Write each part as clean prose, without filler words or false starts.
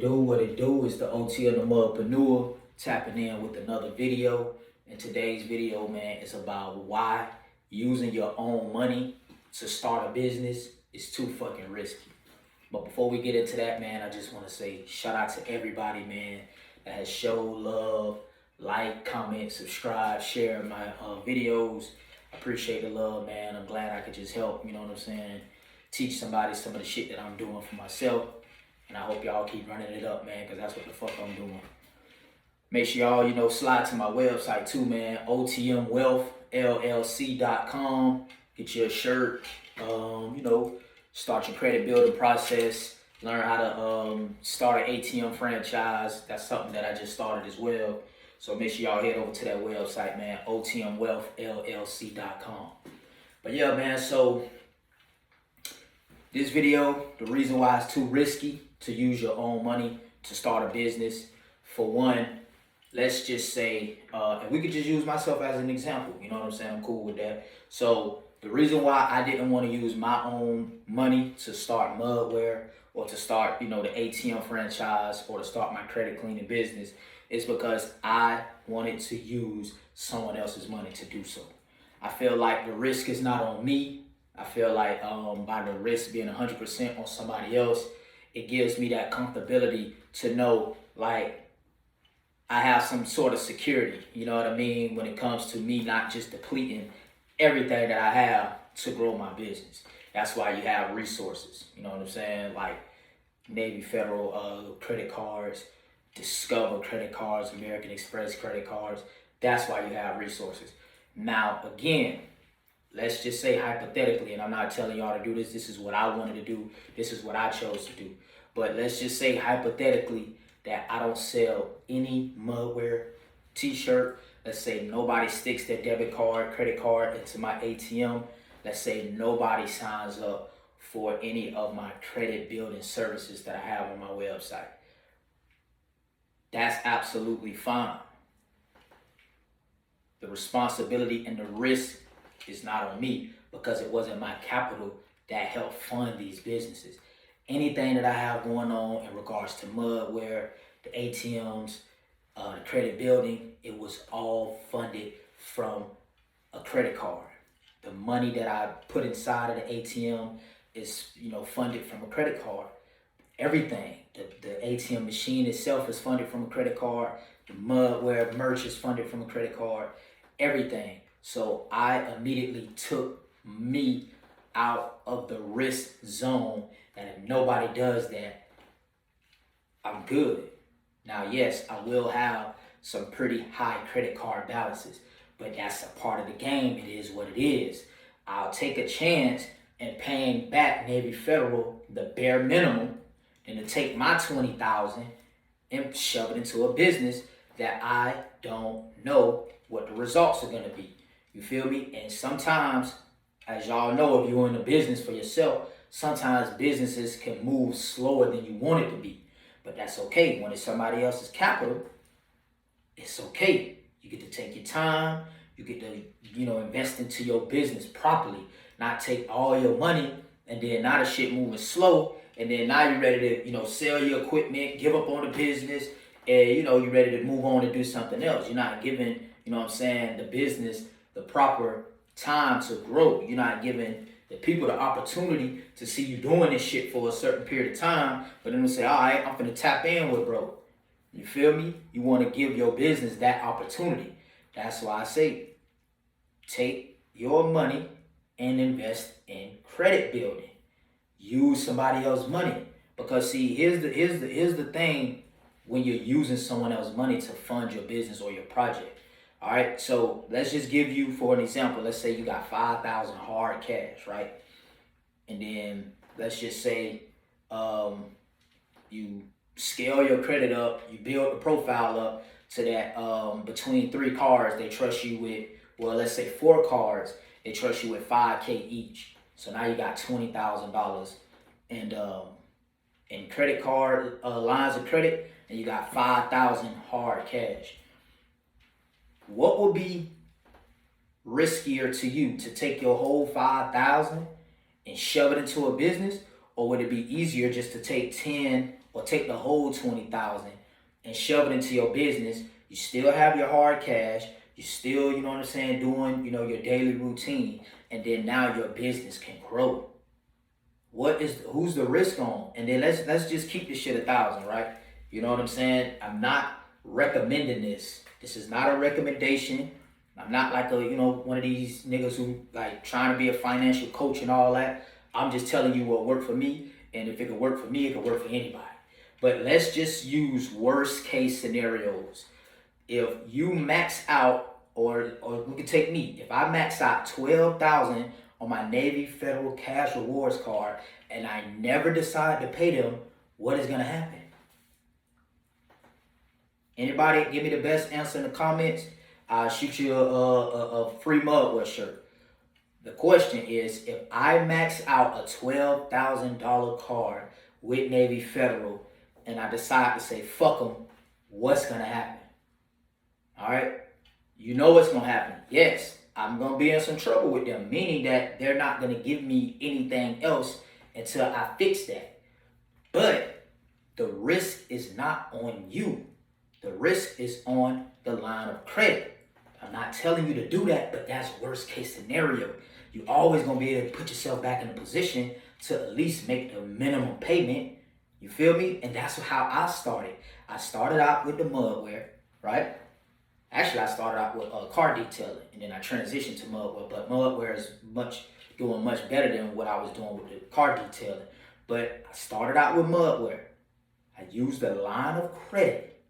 do? What it do? Is the OTM Wealthpreneur tapping in with another video. And today's video, man, is about why using your own money to start a business is too fucking risky. But before we get into that, man, I just want to say shout out to everybody, man, that has showed love, like, comment, subscribe, share my videos. I appreciate the love, man. I'm glad I could just help, you know what I'm saying, teach somebody some of the shit that I'm doing for myself. And I hope y'all keep running it up, man, because that's what the fuck I'm doing. Make sure y'all, slide to my website too, man, OTMWealthLLC.com. Get you a shirt, start your credit building process, learn how to start an ATM franchise. That's something that I just started as well. So make sure y'all head over to that website, man, OTMWealthLLC.com. But yeah, man, so this video, the reason why it's too risky to use your own money to start a business, for one, let's just say, and we could just use myself as an example, you know what I'm saying? I'm cool with that. So the reason why I didn't want to use my own money to start Mudwear or to start, the ATM franchise or to start my credit cleaning business is because I wanted to use someone else's money to do so. I feel like the risk is not on me. I feel like by the risk being 100% on somebody else, it gives me that comfortability to know, like, I have some sort of security, you know what I mean, when it comes to me not just depleting everything that I have to grow my business. That's why you have resources, you know what I'm saying, like Navy Federal credit cards, Discover credit cards, American Express credit cards. That's why you have resources. Now, again, let's just say hypothetically, and I'm not telling y'all to do this, this is what I wanted to do, this is what I chose to do. But let's just say hypothetically that I don't sell any Mudwear t-shirt. Let's say nobody sticks their debit card, credit card into my ATM. Let's say nobody signs up for any of my credit building services that I have on my website. That's absolutely fine. The responsibility and the risk is not on me because it wasn't my capital that helped fund these businesses. Anything that I have going on in regards to Mudwear, the ATMs, the credit building, it was all funded from a credit card. The money that I put inside of the ATM is, funded from a credit card. Everything, the ATM machine itself is funded from a credit card. The Mudwear merch is funded from a credit card. Everything. So I immediately took me out of the risk zone that if nobody does that, I'm good. Now, yes, I will have some pretty high credit card balances, but that's a part of the game. It is what it is. I'll take a chance in paying back Navy Federal the bare minimum than to take my $20,000 and shove it into a business that I don't know what the results are going to be. You feel me? And sometimes, as y'all know, if you're in a business for yourself, sometimes businesses can move slower than you want it to be. But that's okay. When it's somebody else's capital, it's okay. You get to take your time. You get to, invest into your business properly. Not take all your money and then now the shit moving slow. And then now you're ready to, sell your equipment, give up on the business, and, you're ready to move on and do something else. You're not giving, the business the proper time to grow. You're not giving the people the opportunity to see you doing this shit for a certain period of time, but then they say, all right, I'm finna tap in with bro. You feel me? You want to give your business that opportunity. That's why I say, take your money and invest in credit building. Use somebody else's money. Because see, here's the thing when you're using someone else's money to fund your business or your project. All right, so let's just give you, for an example, let's say you got $5,000 hard cash, right? And then let's just say you scale your credit up, you build the profile up to that between 3 cards, they trust you with, well, let's say 4 cards, they trust you with $5K each. So now you got $20,000 in credit card lines of credit, and you got $5,000 hard cash. What would be riskier to you, to take your whole $5,000 and shove it into a business, or would it be easier just to take 10 or take the whole 20,000 and shove it into your business. You still have your hard cash. You still, you know what I'm saying, doing, your daily routine. And then now your business can grow. Who's the risk on? And then let's just keep this shit 1,000, right? You know what I'm saying? I'm not recommending this. This is not a recommendation. I'm not like one of these niggas who like trying to be a financial coach and all that. I'm just telling you what worked for me. And if it could work for me, it could work for anybody. But let's just use worst case scenarios. If you max out, or we can take me. If I max out 12,000 on my Navy Federal Cash Rewards card and I never decide to pay them, what is gonna happen? Anybody give me the best answer in the comments? I'll shoot you a free mugwort shirt. The question is, if I max out a $12,000 card with Navy Federal and I decide to say fuck them, what's gonna happen? All right, you know what's gonna happen. Yes, I'm gonna be in some trouble with them, meaning that they're not gonna give me anything else until I fix that. But the risk is not on you. The risk is on the line of credit. I'm not telling you to do that, but that's worst case scenario. You're always gonna be able to put yourself back in a position to at least make the minimum payment. You feel me? And that's how I started. I started out with the mudware, right? Actually, I started out with car detailing, and then I transitioned to mudware. But mudware is doing much better than what I was doing with the car detailing. But I started out with mudware. I used a line of credit.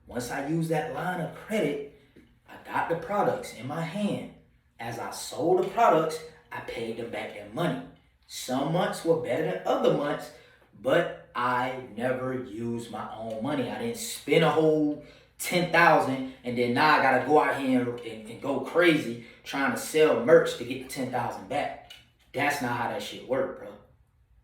Once I used that line of credit, I got the products in my hand. As I sold the products, I paid them back their money. Some months were better than other months, but I never used my own money. I didn't spend a whole 10,000 and then now I gotta go out here and go crazy trying to sell merch to get the 10,000 back. That's not how that shit work, bro.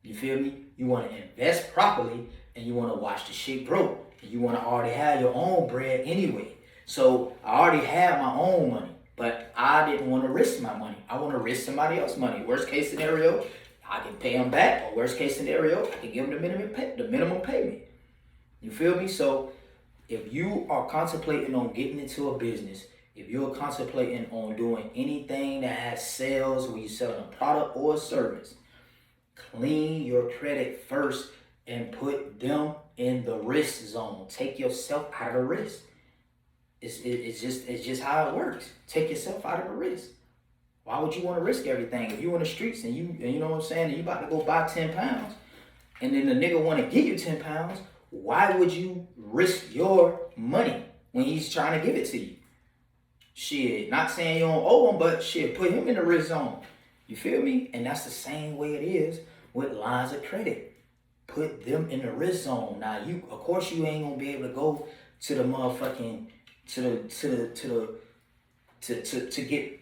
You feel me? You want to invest properly and you want to watch the shit grow. And you want to already have your own bread anyway. So I already had my own money, but I didn't want to risk my money. I want to risk somebody else's money. Worst case scenario, I can pay them back. Or worst case scenario, I can give them the minimum payment. You feel me? So if you are contemplating on getting into a business, if you're contemplating on doing anything that has sales where you're selling a product or a service, clean your credit first and put them in the risk zone. Take yourself out of the risk. It's just how it works. Take yourself out of the risk. Why would you want to risk everything? If you're in the streets and you know what I'm saying, and you about to go buy 10 pounds, and then the nigga want to give you 10 pounds, why would you risk your money when he's trying to give it to you? Shit, not saying you don't owe him, but shit, put him in the risk zone. You feel me? And that's the same way it is with lines of credit. Put them in the risk zone. Now of course you ain't gonna be able to go to the motherfucking to get,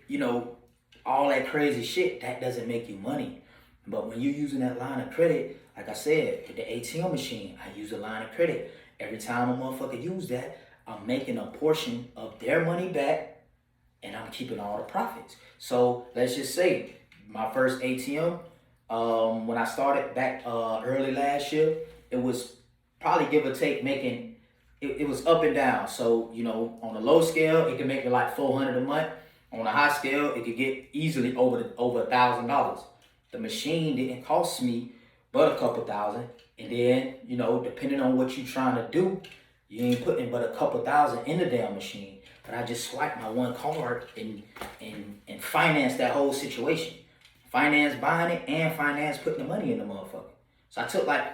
all that crazy shit. That doesn't make you money. But when you're using that line of credit, like I said, with the ATM machine, I use a line of credit. Every time a motherfucker use that, I'm making a portion of their money back and I'm keeping all the profits. So let's just say my first ATM, when I started back early last year, it was probably give or take making, it was up and down. So, on the low scale, it could make me like $400 a month. On the high scale, it could get easily over $1,000. The machine didn't cost me but a couple thousand. And then, depending on what you're trying to do, you ain't putting but a couple thousand in the damn machine. But I just swiped my one card and financed that whole situation. Finance buying it and finance putting the money in the motherfucker. So I took like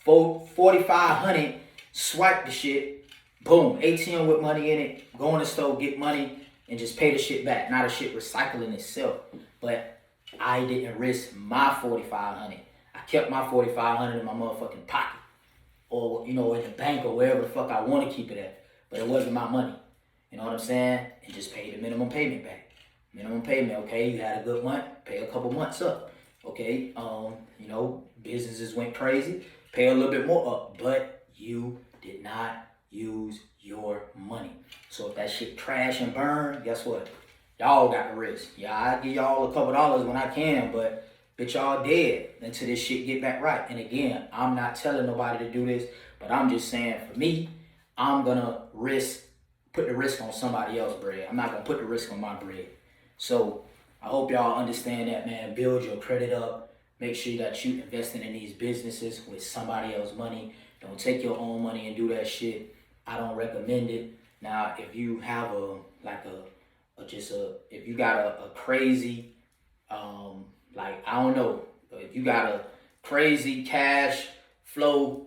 $4,500, swiped the shit, boom, ATM with money in it, go in the store, get money, and just pay the shit back. Now the shit recycling itself. But I didn't risk my $4,500. I kept my $4,500 in my motherfucking pocket. Or, in the bank or wherever the fuck I want to keep it at. But it wasn't my money. You know what I'm saying? And just pay the minimum payment back. Minimum payment, okay, you had a good month, pay a couple months up. Okay, businesses went crazy, pay a little bit more up, but you did not use your money. So if that shit crash and burn, guess what? Y'all got the risk. Yeah, I give y'all a couple dollars when I can, but Bitch, y'all dead until this shit get back right. And again, I'm not telling nobody to do this, but I'm just saying for me, I'm gonna put the risk on somebody else's bread. I'm not gonna put the risk on my bread. So I hope y'all understand that, man. Build your credit up. Make sure that you investing in these businesses with somebody else's money. Don't take your own money and do that shit. I don't recommend it. Now, if you have if you got a crazy, I don't know, if you got a crazy cash flow,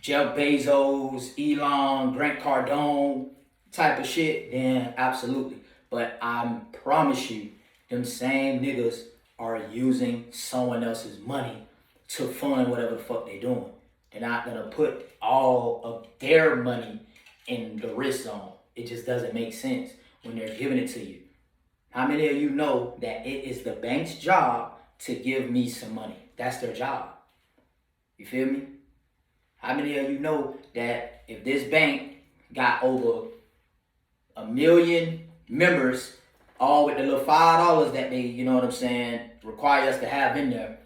Jeff Bezos, Elon, Grant Cardone type of shit, then absolutely. But I promise you, them same niggas are using someone else's money to fund whatever the fuck they doing. They're not gonna put all of their money in the risk zone. It just doesn't make sense when they're giving it to you. How many of you know that it is the bank's job to give me some money? That's their job. You feel me? How many of you know that if this bank got over 1 million members, all with the little $5 that they, you know what I'm saying, require us to have in there,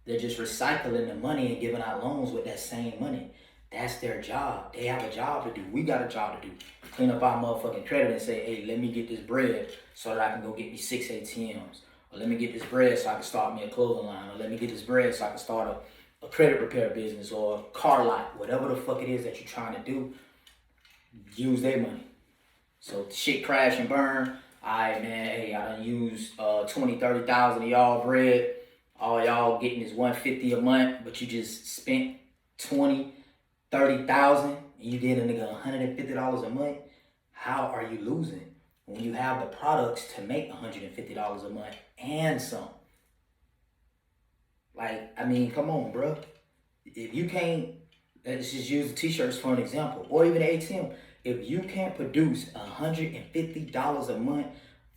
they're just recycling the money and giving out loans with that same money. That's their job. They have a job to do. We got a job to do. Clean up our motherfucking credit and say, hey, let me get this bread so that I can go get me 6 ATMs. Or let me get this bread so I can start me a clothing line. Or let me get this bread so I can start a credit repair business or a car lot. Whatever the fuck it is that you're trying to do, use their money. So if the shit crash and burn, alright, man, hey, I done used 20, 30,000 of y'all bread. All y'all getting is $150 a month, but you just spent 20, 30,000 and you did a nigga $150 a month. How are you losing when you have the products to make $150 a month and some? Like, I mean, come on, bro. If you can't, let's just use the t-shirts for an example, or even the ATM. If you can't produce $150 a month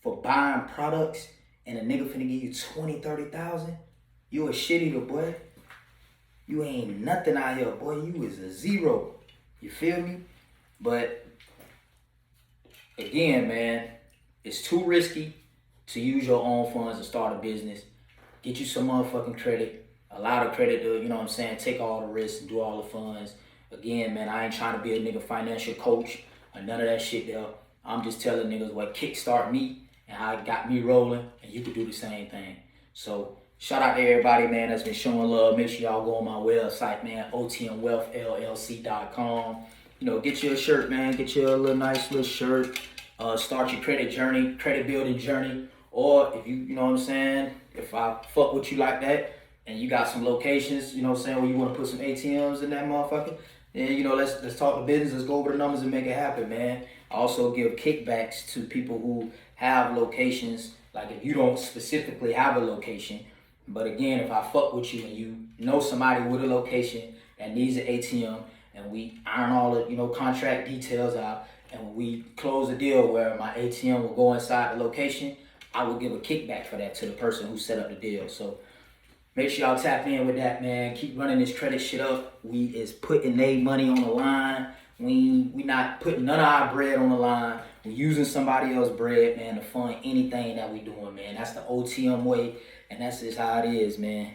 for buying products and a nigga finna give you 20, 30,000, you a shit eater, boy. You ain't nothing out here, boy. You is a zero. You feel me? But again, man, it's too risky to use your own funds to start a business. Get you some motherfucking credit. Allow the credit to, you know what I'm saying, take all the risks and do all the funds. Again, man, I ain't trying to be a nigga financial coach or none of that shit there. I'm just telling niggas what kickstart me and how it got me rolling, and you could do the same thing. So shout out to everybody, man, that's been showing love. Make sure y'all go on my website, man, OTMWealthLLC.com. You know, get you a shirt, man. Get you a little nice little shirt. Start your credit journey, credit building journey. Or if you know what I'm saying, if I fuck with you like that and you got some locations, you know what I'm saying, where you want to put some ATMs in that motherfucker, then, you know, let's talk the business. Let's go over the numbers and make it happen, man. I also give kickbacks to people who have locations. Like if you don't specifically have a location, but again, if I fuck with you and you know somebody with a location that needs an ATM, and we iron all the, you know, contract details out, and we close a deal where my ATM will go inside the location, I will give a kickback for that to the person who set up the deal. So make sure y'all tap in with that, man. Keep running this credit shit up. We is putting their money on the line. We not putting none of our bread on the line. We're using somebody else's bread, man, to fund anything that we doing, man. That's the OTM way, and that's just how it is, man.